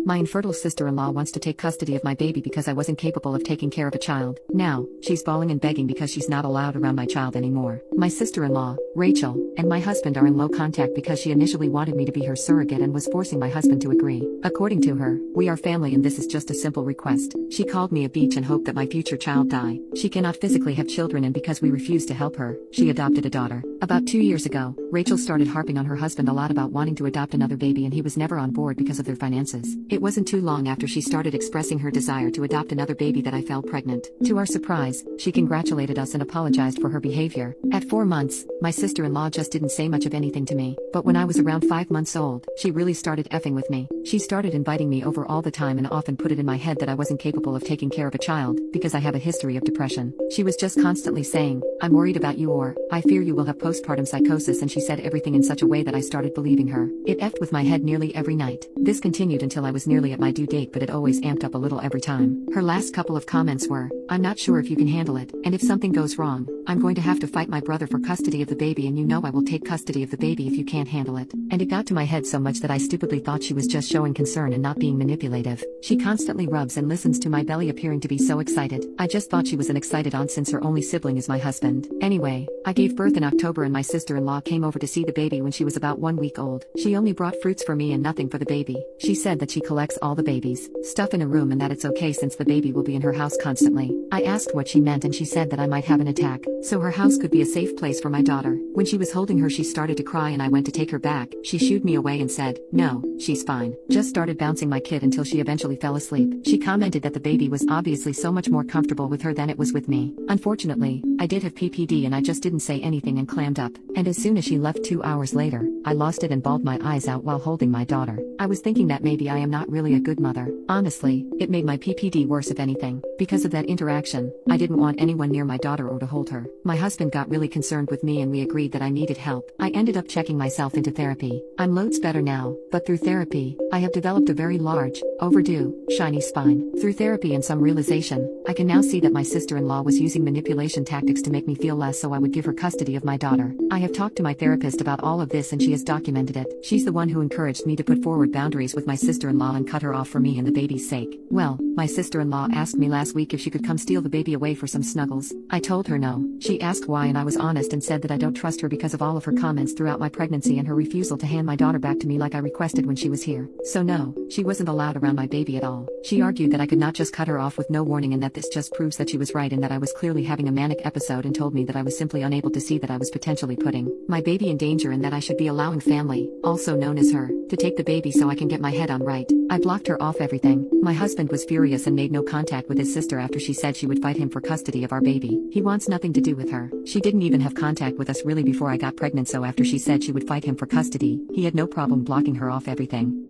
My infertile sister-in-law wants to take custody of my baby because I wasn't capable of taking care of a child. Now, she's bawling and begging because she's not allowed around my child anymore. My sister-in-law, Rachel, and my husband are in low contact because she initially wanted me to be her surrogate and was forcing my husband to agree. According to her, we are family and this is just a simple request. She called me a beach and hoped that my future child die. She cannot physically have children, and because we refused to help her, she adopted a daughter. About 2 years ago, Rachel started harping on her husband a lot about wanting to adopt another baby, and he was never on board because of their finances. It wasn't too long after she started expressing her desire to adopt another baby that I fell pregnant. To our surprise, she congratulated us and apologized for her behavior. At 4 months, my sister-in-law just didn't say much of anything to me, but when I was around 5 months old, she really started effing with me. She started inviting me over all the time and often put it in my head that I wasn't capable of taking care of a child, because I have a history of depression. She was just constantly saying, "I'm worried about you," or "I fear you will have postpartum psychosis," and she said everything in such a way that I started believing her. It effed with my head nearly every night. This continued until I was nearly at my due date, but it always amped up a little every time. Her last couple of comments were, "I'm not sure if you can handle it, and if something goes wrong, I'm going to have to fight my brother for custody of the baby, and you know I will take custody of the baby if you can't handle it." And it got to my head so much that I stupidly thought she was just showing concern and not being manipulative. She constantly rubs and listens to my belly, appearing to be so excited. I just thought she was an excited aunt since her only sibling is my husband. Anyway, I gave birth in October and my sister-in-law came over to see the baby when she was about 1 week old. She only brought fruits for me and nothing for the baby. She said that she collects all the baby's stuff in a room and that it's okay since the baby will be in her house constantly. I asked what she meant and she said that I might have an attack, so her house could be a safe place for my daughter. When she was holding her, she started to cry and I went to take her back. She shooed me away and said, "No, she's fine." Just started bouncing my kid until she eventually fell asleep. She commented that the baby was obviously so much more comfortable with her than it was with me. Unfortunately, I did have PPD and I just didn't say anything and clammed up. And as soon as she left 2 hours later, I lost it and bawled my eyes out while holding my daughter. I was thinking that maybe I am not really a good mother. Honestly, it made my PPD worse if anything. Because of that interaction, I didn't want anyone near my daughter or to hold her. My husband got really concerned with me and we agreed that I needed help. I ended up checking myself into therapy. I'm loads better now, but through therapy, I have developed a very large, overdue, shiny spine. Through therapy and some realization, I can now see that my sister-in-law was using manipulation tactics to make me feel less so I would give her custody of my daughter. I have talked to my therapist about all of this and she has documented it. She's the one who encouraged me to put forward boundaries with my sister-in-law and cut her off for me and the baby's sake. Well, my sister-in-law asked me last week if she could come steal the baby away for some snuggles. I told her no. She asked why and I was honest and said that I don't trust her because of all of her comments throughout my pregnancy and her refusal to hand my daughter back to me like I requested when she was here. So no, she wasn't allowed around my baby at all. She argued that I could not just cut her off with no warning and that this just proves that she was right and that I was clearly having a manic episode, and told me that I was simply unable to see that I was potentially putting my baby in danger and that I should be allowing family, also known as her, to take the baby so I can get my head on right. I blocked her off everything. My husband was furious and made no contact with his sister after she said she would fight him for custody of our baby. He wants nothing to do with her. She didn't even have contact with us really before I got pregnant, so after she said she would fight him for custody, he had no problem blocking her off everything.